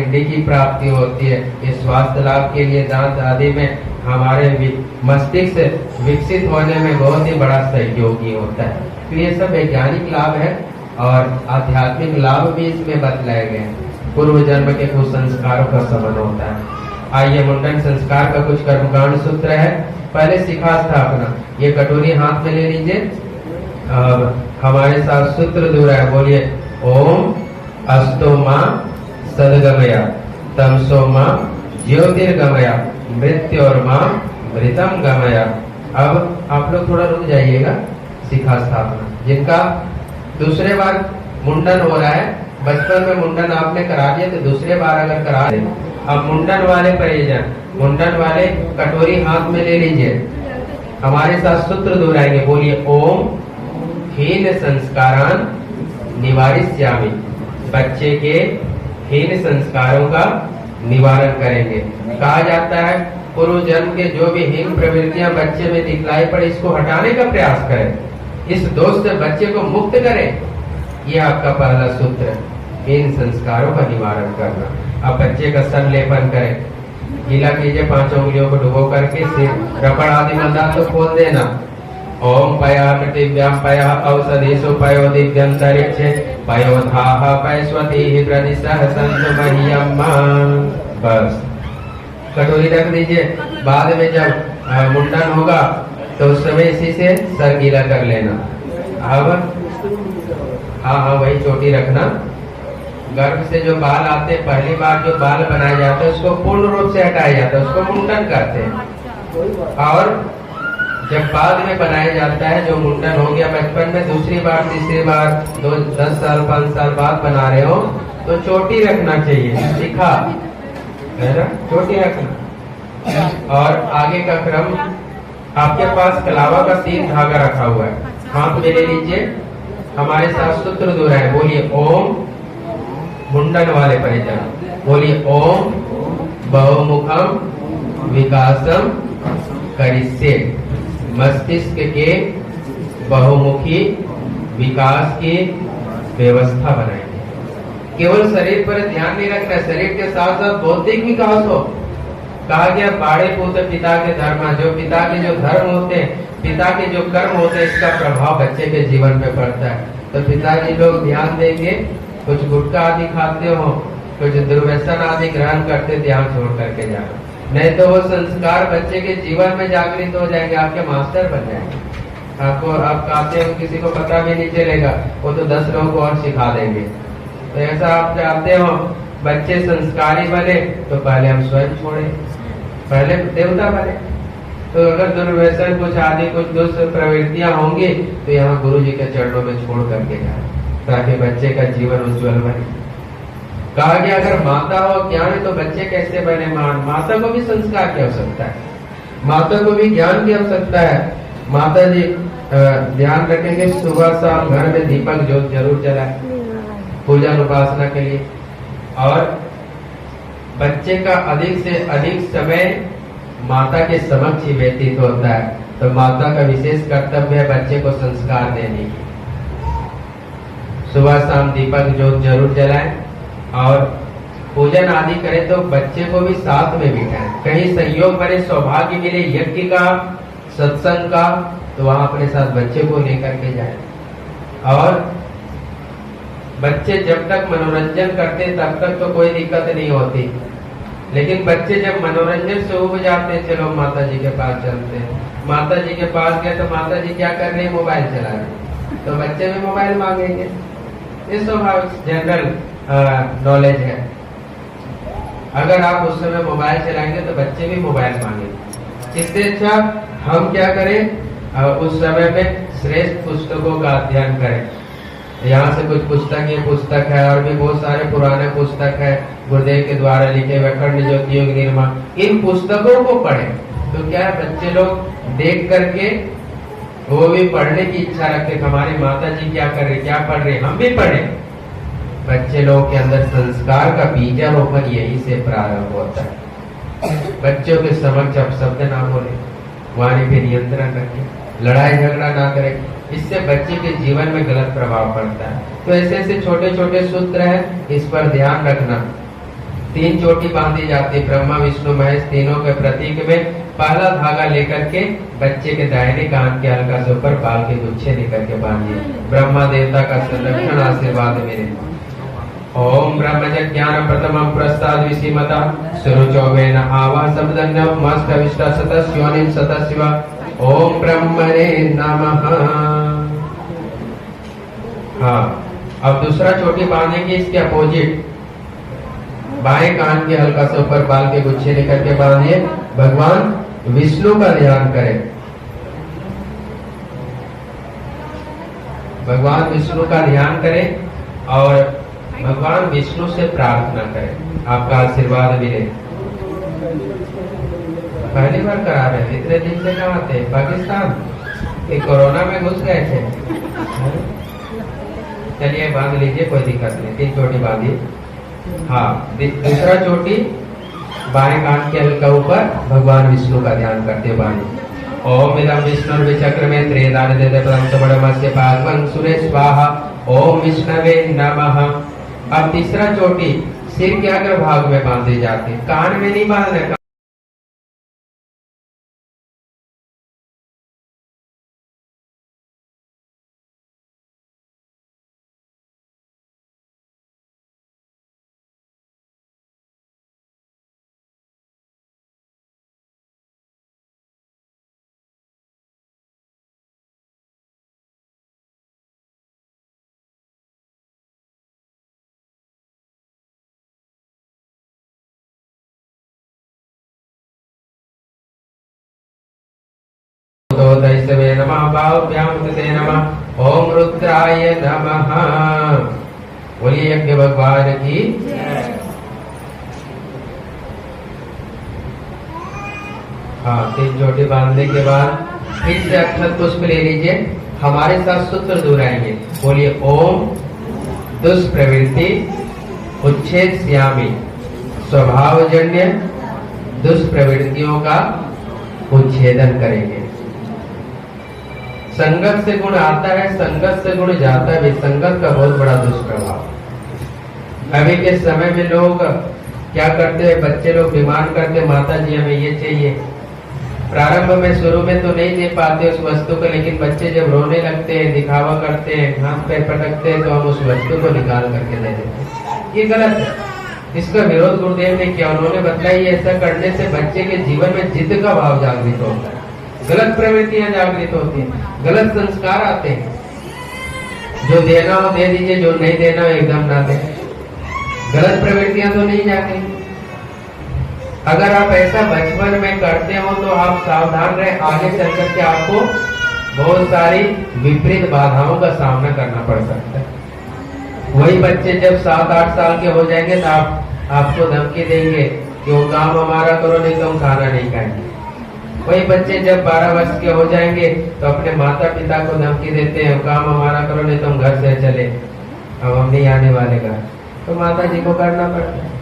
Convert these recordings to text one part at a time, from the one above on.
भिंडी की प्राप्ति होती है। इस स्वास्थ्य लाभ के लिए दांत आदि में हमारे मस्तिष्क विकसित होने में बहुत ही बड़ा सहयोगी होता है। तो ये सब वैज्ञानिक लाभ है और आध्यात्मिक लाभ भी इसमें बतलाए गए हैं। पूर्व जन्म के कुछ संस्कारों का संबंध होता है। आइए मुंडन संस्कार का कुछ कर्मकांड सूत्र है। पहले शिखा स्थापना, ये कटोरी हाथ में ले लीजिए। अब हमारे साथ सूत्र दोहराए, बोलिए ओम अस्तो मां सदगमया तमसो मां ज्योतिर्गमया मृत्योर्मां मृतम गमया। अब आप लोग थोड़ा रुक जाइएगा। शिखा स्थापना जिनका दूसरे बार मुंडन हो रहा है, बचपन में मुंडन आपने करा दिया तो दूसरे बार अगर करा दे, अब मुंडन वाले परिजन, मुंडन वाले कटोरी हाथ में ले लीजिए। हमारे साथ सूत्र दोहराएंगे, बोलिए ओम हीन संस्कारान निवारिष्यामि। बच्चे के हीन संस्कारों का निवारण करेंगे। कहा जाता है पूर्व जन्म के जो भी हीन प्रवृत्तियां बच्चे में दिखलाई पड़े, इसको हटाने का प्रयास करें, इस दोष से बच्चे को मुक्त करें। यह आपका पहला सूत्र है, हीन संस्कारों का निवारण करना। अब बच्चे का संलेपन करें, गीला कीजिए 5 उंगलियों को डुबो करके, सिर रबड़ आदि मदान तो खोल देना। ओम पया पृथिव्याम पया औषधेषु पयो दिव्यंतरिक्षे पयोधाः पैस्वतीः प्रदिशः सन्तु मह्यम्मा। बस कटोरी रख दीजिए। बाद में जब मुंडन होगा तो उस समय इसी से सर गीला कर लेना। अब हाँ वही चोटी रखना। गर्भ से जो बाल आते हैं, पहली बार जो बाल बनाए जाते हैं उसको पूर्ण रूप से हटाया जाता है, उसको मुंडन करते हैं। और जब बाद में बनाया जाता है, जो मुंडन हो गया बचपन में, दूसरी बार तीसरी बार 10 साल 5 साल बाद बना रहे हो तो चोटी रखना चाहिए। सीखा है ना, चोटी रखना। और आगे का क्रम, आपके पास कलावा का 3 धागा रखा हुआ है, हाथ में ले लीजिए। हमारे साथ सूत्र दोहराए, बोलिए ओम मुंडन वाले परिजन, बोलिए ओम बहुमुखम विकासम करिष्ये। मस्तिष्क के बहुमुखी विकास की व्यवस्था बनाएंगे। केवल शरीर पर ध्यान नहीं रखना, शरीर के साथ साथ बौद्धिक विकास हो। कहा गया बाड़े पुत्र पिता के धर्म, जो पिता के जो धर्म होते हैं, पिता के जो कर्म होते हैं, इसका प्रभाव बच्चे के जीवन पे पड़ता है। तो पिताजी लोग ध्यान देंगे, कुछ गुटखा आदि खाते हो, कुछ दुर्व्यसन आदि ग्रहण करते, ध्यान छोड़ करके जाना, नहीं तो वो संस्कार बच्चे के जीवन में जागृत हो जाएंगे, आपके मास्टर बन जाएंगे। आपको आप खाते हो, किसी को पता भी नहीं चलेगा, वो तो 10 लोगों को और सिखा देंगे। तो ऐसा आप चाहते हो बच्चे संस्कारी बने, तो पहले हम स्वयं छोड़े, पहले देवता बने। तो अगर दुर्व्यसन कुछ आदि कुछ दुष्ट प्रवृत्तियां होंगी तो यहाँ गुरु जी के चरणों में छोड़ करके जाए, ताकि बच्चे का जीवन उज्जवल बने। कहा गया अगर माता हो ज्ञान तो बच्चे कैसे बने महान। माता को भी संस्कार की आवश्यकता है, माता को भी ज्ञान की आवश्यकता है। माता जी ध्यान रखेंगे, सुबह शाम घर में दीपक ज्योत जरूर जलाए पूजा उपासना के लिए। और बच्चे का अधिक से अधिक समय माता के समक्ष ही व्यतीत होता है, तो माता का विशेष कर्तव्य है बच्चे को संस्कार देने की। सुबह शाम दीपक ज्योत जरूर जलाएं और पूजन आदि करें, तो बच्चे को भी साथ में बिठाएं। कहीं संयोग बने, सौभाग्य मिले यज्ञ का, सत्संग का, तो वहां अपने साथ बच्चे को लेकर के जाए। और बच्चे जब तक मनोरंजन करते तब तक तो कोई दिक्कत नहीं होती, लेकिन बच्चे जब मनोरंजन से उब जाते, चलो माता जी के पास चलते हैं। माता जी के पास गए तो माता जी क्या कर रहे हैं, मोबाइल चला रहे हैं, तो बच्चे भी मोबाइल मांगेंगे। ये स्वाभाविक जनरल नॉलेज है। अगर आप उस समय मोबाइल चलाएंगे तो बच्चे भी मोबाइल मांगेंगे। इससे अच्छा हम क्या करें, उस समय में श्रेष्ठ पुस्तकों का अध्ययन करें। यहाँ से कुछ पुस्तक है और भी बहुत सारे पुराने पुस्तक है गुरुदेव के द्वारा लिखे हुए, अखंड ज्योति योग निर्माण, इन पुस्तकों को पढ़ें। तो क्या है, बच्चे लोग देख करके वो भी पढ़ने की इच्छा रखते, हमारी माता जी क्या कर रहे, क्या पढ़ रहे, हम भी पढ़ें। बच्चे लोगों के अंदर संस्कार का बीजारोपण यही से प्रारंभ होता है। बच्चों के समक्ष आप शब्द ना बोले, वाणी पे नियंत्रण रखें, लड़ाई झगड़ा ना करें, इससे बच्चे के जीवन में गलत प्रभाव पड़ता है। तो ऐसे ऐसे छोटे छोटे सूत्र हैं, इस पर ध्यान रखना। 3 चोटी बांधी जाती है, ब्रह्मा विष्णु महेश तीनों के प्रतीक में। पहला धागा लेकर के बच्चे के दाहिने कान के हल्का से ऊपर बाल के गुच्छे लेकर के बांधिए। ब्रह्मा देवता का संरक्षण आशीर्वाद मेरे। ओम ब्रह्मज्ञान प्रथमं प्रस्ताद विसीमता सुरुचोवेन आवा शब्दन्य मस्त विष्टा सतस्योनिम सतशिव। ओम ब्रह्मणे नमः। हाँ, अब दूसरा चोटी बांधेंगे इसके अपोजिट, बाएं कान के हल्का से ऊपर बाल के गुच्छे लेकर के बांधिए। भगवान विष्णु का ध्यान करें, भगवान विष्णु का ध्यान करें और भगवान विष्णु से प्रार्थना करें आपका आशीर्वाद मिले। पहली बार करा रहे हैं, इतने दिन से कहाँ थे? पाकिस्तान ये कोरोना में घुस गए थे। चलिए बांध लीजिए, कोई दिक्कत नहीं। 3 चोटी बांधिए। हाँ, दूसरा चोटी बाएं कान के हल्का ऊपर भगवान विष्णु का ध्यान करते बांधिए। ओम इदं विष्णु विचक्र में त्रेदान देते परमस्य पागवं सुरेश स्वाहा। ओम विष्णवे नमः। अब तीसरा चोटी सिर के अग्र भाग में बांधी जाती है, कान में नहीं बांधना। दैसवे नमः बाहुभ्यां कृते नमः। ओम रुद्राय नमः। बोलिए यज्ञ भगवान की। हाँ, 3 चोटी बांधने के बाद फिर से अक्षत पुष्प ले लीजिए, हमारे साथ सूत्र दोहराएंगे। बोलिए ओम दुष्प्रवृत्ति उच्छेद श्यामी। स्वभावजन्य दुष्प्रवृत्तियों का उच्छेदन करेंगे। संगत से गुण आता है, संगत से गुण जाता है। संगत का बहुत बड़ा दुष्प्रभाव। अभी के समय में लोग क्या करते हैं, बच्चे लोग डिमांड करते, माता जी हमें ये चाहिए। प्रारंभ में शुरू में तो नहीं दे पाते उस वस्तु को, लेकिन बच्चे जब रोने लगते हैं, दिखावा करते हैं, हाथ पैर पटकते हैं, तो हम उस वस्तु को निकाल करके दे देते हैं। ये गलत है। इसका विरोध गुरुदेव ने किया। उन्होंने बताया ऐसा करने से बच्चे के जीवन में जिद का भाव जागृत होता है, गलत प्रवृत्तियां जागृत होती हैं, गलत संस्कार आते हैं। जो देना हो दे दीजिए, जो नहीं देना हो एकदम ना दे। गलत प्रवृत्तियां तो नहीं जाती। अगर आप ऐसा बचपन में करते हो तो आप सावधान रहे, आगे चल करके आपको बहुत सारी विपरीत बाधाओं का सामना करना पड़ सकता है। वही बच्चे जब 7-8 साल के हो जाएंगे तो आपको धमकी देंगे कि वो काम हमारा करो नहीं तो हम खाना नहीं खाएंगे। वही बच्चे जब 12 वर्ष के हो जाएंगे तो अपने माता पिता को धमकी देते हैं, काम हमारा करो नहीं तो हम घर से चले, अब हम नहीं आने वाले घर, तो माता जी को करना पड़ता है।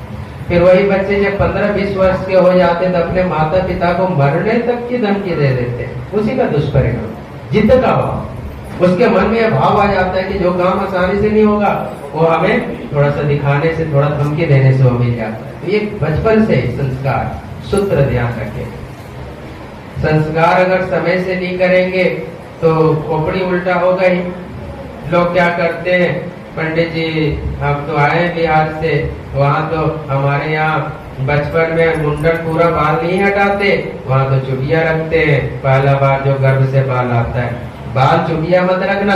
फिर वही बच्चे जब 15-20 वर्ष के हो जाते तो अपने माता पिता को मरने तक की धमकी दे देते हैं। उसी का दुष्परिणाम जिद का भाव। उसके मन में यह भाव आ जाता है कि जो काम आसानी से नहीं होगा वो हमें थोड़ा सा दिखाने से, थोड़ा धमकी देने से वो मिल जाता है। ये बचपन से संस्कार सूत्र ध्यान रखें। संस्कार अगर समय से नहीं करेंगे तो खोपड़ी उल्टा होगा ही। लोग क्या करते हैं, पंडित जी हम तो आए बिहार से, वहाँ तो हमारे यहाँ बचपन में मुंडन पूरा बाल नहीं हटाते, वहाँ तो चुटिया रखते हैं। पहला बार जो गर्भ से बाल आता है, बाल चुटिया मत रखना।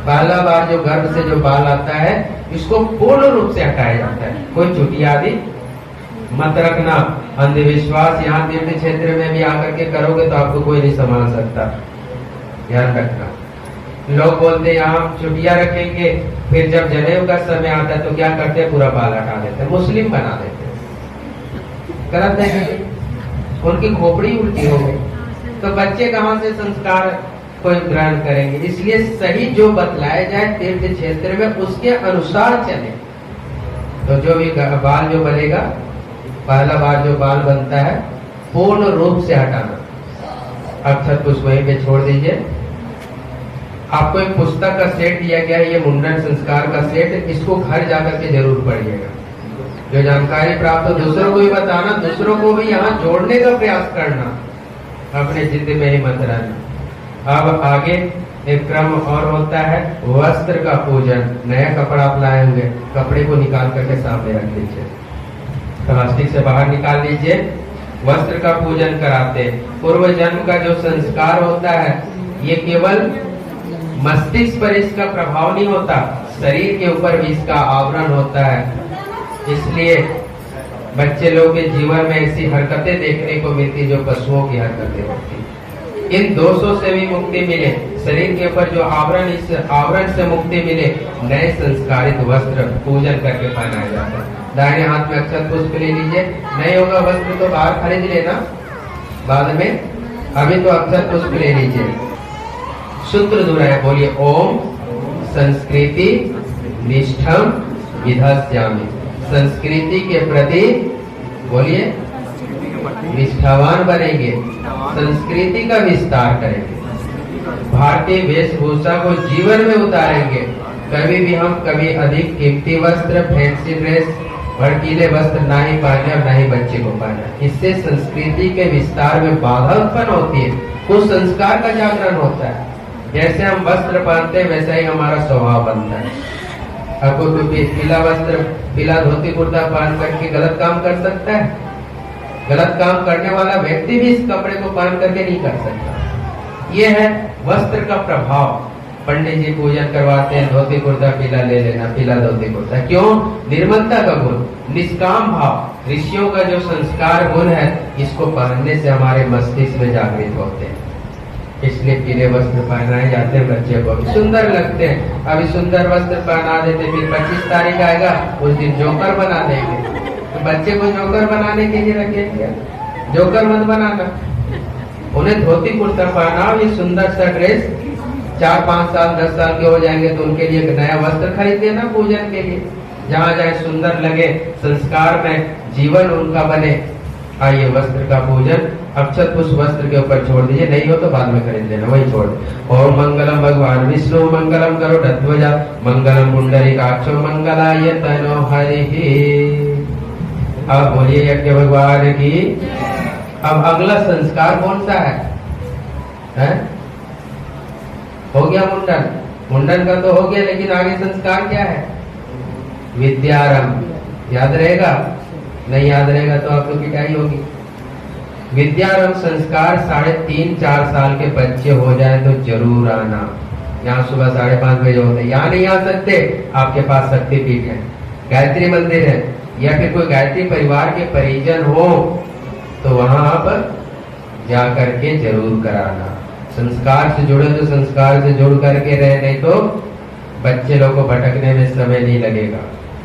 पहला बार जो गर्भ से जो बाल आता है इसको पूर्ण रूप से हटाया जाता है, कोई चुटिया आदि मत रखना। अंधविश्वास यहाँ तीर्थ क्षेत्र में भी आकर के करोगे तो आपको कोई नहीं संभाल सकता, ध्यान रखना। लोग बोलते हैं यहाँ चुटिया रखेंगे, फिर जब जनेऊ का समय आता है तो क्या करते हैं, पूरा बाल हटा देते हैं, मुस्लिम बना देते हैं। गलत है, उनकी खोपड़ी उल्टी हो गई तो बच्चे कहाँ से संस्कार कोई ग्रहण करेंगे। इसलिए सही जो बतलाया जाए तीर्थ क्षेत्र में उसके अनुसार चले। तो जो भी बाल जो बनेगा, पहला बार जो बाल बनता है पूर्ण रूप से हटाना। अक्षत पुष्प वहीं पे छोड़ दीजिए। आपको एक पुस्तक का सेट दिया गया है, ये मुंडन संस्कार का सेट, इसको घर जाकर के जरूर पढ़िएगा। जो जानकारी प्राप्त हो दूसरों को भी बताना, दूसरों को भी यहाँ जोड़ने का प्रयास करना, अपने जिद में ही मत रहना। अब आगे एक क्रम और होता है वस्त्र का पूजन। नया कपड़ा आप लाए होंगे, कपड़े को निकाल करके सामने रख लीजिए, प्लास्टिक से बाहर निकाल लीजिए, वस्त्र का पूजन कराते। पूर्व जन्म का जो संस्कार होता है ये केवल मस्तिष्क पर इसका प्रभाव नहीं होता, शरीर के ऊपर भी इसका आवरण होता है। इसलिए बच्चे लोग के जीवन में ऐसी हरकतें देखने को मिलती जो पशुओं की हरकतें होती। इन दोषों से भी मुक्ति मिले, शरीर के ऊपर जो आवरण, इस आवरण से मुक्ति मिले, नए संस्कारित वस्त्र पूजन करके पहनाया जाता है। दाहिने हाथ में अक्षत पुष्प ले लीजिए, नहीं होगा वस्त्र तो बाहर खरीद लेना बाद में, अभी तो अक्षत पुष्प ले लीजिए। सूत्र दोहराए, बोलिए ओम संस्कृति निष्ठम विधास्यामि। संस्कृति के प्रति बोलिए निष्ठावान बनेंगे, संस्कृति का विस्तार करेंगे, भारतीय वेशभूषा को जीवन में उतारेंगे। कभी भी हम कभी अधिक कीमती वस्त्र, फैंसी ड्रेस, भड़कीले वस्त्र ना ही पहने और ना ही बच्चे को पहने। इससे संस्कृति के विस्तार में बाधा उत्पन्न होती है, कुछ संस्कार का जागरण होता है। जैसे हम वस्त्र पहनते हैं वैसा ही हमारा स्वभाव बनता है। अब कोई पीला वस्त्र, पीला धोती कुर्ता पहन करके गलत काम कर सकता है? गलत काम करने वाला व्यक्ति भी इस कपड़े को पहन करके नहीं कर सकता। ये है वस्त्र का प्रभाव। पंडित जी पूजन करवाते हैं, धोती कुर्ता पीला ले लेना, पीला धोती कुर्ता। क्यों? निर्मलता का गुण, निष्काम भाव, ऋषियों का जो संस्कार गुण है, इसको पहनने से हमारे मस्तिष्क में जागृत होते हैं। इसलिए पीले वस्त्र पहनाए जाते हैं, बच्चे को भी सुंदर लगते हैं। अभी सुंदर वस्त्र पहना देते, फिर 25 तारीख आएगा, उस दिन जोकर बना देंगे। तो बच्चे को जोकर बनाने के लिए रखेंगे, जोकर मत बनाना। उन्हें धोती कुर्ता पहनाओ, ये सुंदर सा ड्रेस, 4, 5 साल 10 साल के हो जाएंगे तो उनके लिए एक नया वस्त्र खरीद देना पूजन के लिए, जहाँ जाए सुंदर लगे, संस्कार में जीवन उनका बने। आइए वस्त्र का पूजन अक्षत पुष्प वस्त्र के ऊपर छोड़ दीजिए, नहीं हो तो बाद में खरीद लेना, वही छोड़। ओम मंगलम भगवान विष्णु मंगलम करो ध्वजा, मंगलम पुंडरीकाक्षो मंगलाय तनो हरिः। अब बोलिए यज्ञ भगवान की। अब अगला संस्कार कौन सा है? हो गया मुंडन, मुंडन का तो हो गया, लेकिन आगे संस्कार क्या है? विद्यारंभ। याद रहेगा? नहीं याद रहेगा तो आप लोग पिटाई होगी। विद्यारंभ संस्कार 3.5-4 साल के बच्चे हो जाए तो जरूर आना। यहाँ सुबह 5:30 बजे होते हैं, यहाँ नहीं आ सकते, आपके पास शक्तिपीठ है, गायत्री मंदिर है, या फिर कोई गायत्री परिवार के परिजन हो तो वहां आप जा करके जरूर कराना। संस्कार से जुड़े तो संस्कार से जुड़ करके रहे, नहीं तो बच्चे लोग को भटकने में समय नहीं लगेगा,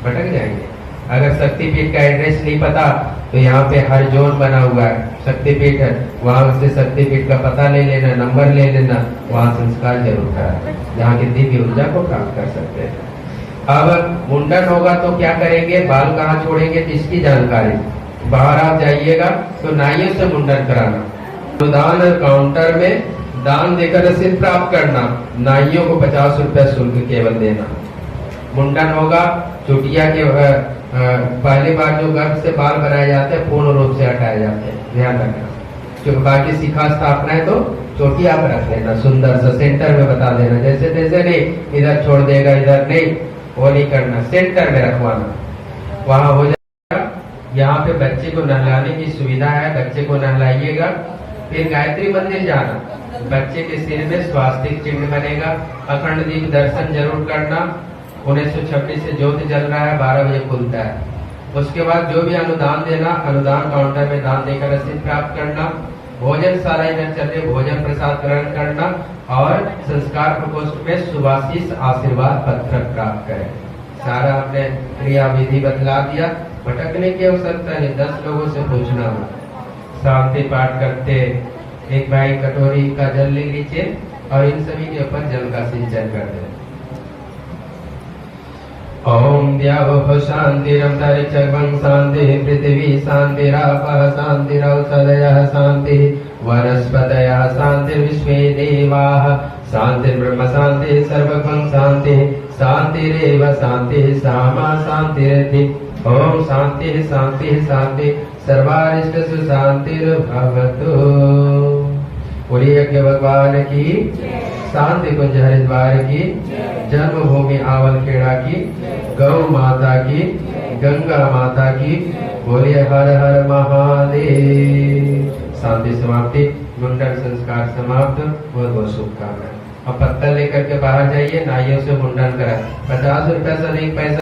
भटक जाएंगे। अगर शक्तिपीठ का एड्रेस नहीं पता तो यहाँ पे हर जोन बना हुआ है, शक्तिपीठ है, वहां से शक्तिपीठ का पता ले लेना, नंबर ले लेना, वहां संस्कार जरूर कराना, जहाँ की दिव्य ऊर्जा को प्राप्त कर सकते हैं। अब मुंडन होगा तो क्या करेंगे, बाल कहाँ छोड़ेंगे तो इसकी जानकारी, बाहर आप जाइएगा तो नाइयों से मुंडन कराना, अनुदान काउंटर में दान देकर रसीद प्राप्त करना, नाइयों को 50 रुपया शुल्क केवल देना। मुंडन होगा, चुटिया के पहली बार जो गर्भ से बाल बनाए जाते हैं पूर्ण रूप से हटाए जाते हैं, ध्यान रखना। क्योंकि बाकी शिखा स्थापना है तो चोटी आप रख लेना, सुंदर सा सेंटर में बता देना, जैसे तैसे नहीं, इधर छोड़ देगा इधर नहीं, वो नहीं करना, सेंटर में रखवाना, वहां हो जाएगा। यहाँ पे बच्चे को नहलाने की सुविधा है, बच्चे को नहलाइएगा। फिर गायत्री मंदिर जाना, बच्चे के सिर में स्वास्तिक चिन्ह बनेगा, अखंड दीप दर्शन जरूर करना। 1926 से ज्योति जल रहा है, 12 बजे खुलता है। उसके बाद जो भी अनुदान देना, अनुदान काउंटर में दान देकर रसीद प्राप्त करना, भोजनशाला में चलते भोजन प्रसाद ग्रहण करना और संस्कार प्रकोष्ठ में सुभाषिस आशीर्वाद पत्र प्राप्त करें। सारा आपने क्रिया विधि बतला दिया, भटकने की आवश्यकता नहीं, 10 लोगों से पूछना हो। शांति पाठ करते एक भाई कटोरी का जल ले लीजिए और इन सभी के ऊपर जल का सिंचन कर दें। ओम द्यावः शान्तिरन्तरिक्षं शान्तिः पृथिवी शान्तिरापः शान्तिरौषधयः शान्तिः वनस्पतयः शान्तिर्विश्वे देवाः शान्तिर्ब्रह्म शान्तिः सर्वगं शान्तिः शान्तिरेव शान्तिः सामा शान्तिरति ओम शांति शांति शांति सर्वारिष्ट सुशांतिर्भवतु। बोलिए यज्ञ भगवान की, शांति कुंज हरिद्वार की, जन्मभूमि आवलखेड़ा की, गौ माता की, गंगा माता की। बोलिए हर हर महादेव। शांति समाप्ति, मुंडन संस्कार समाप्त। बहुत बहुत शुभकामनाएं। अब पत्थर लेकर के बाहर जाइए, नाइयों से मुंडन करा। 50 रुपए से नहीं पैसा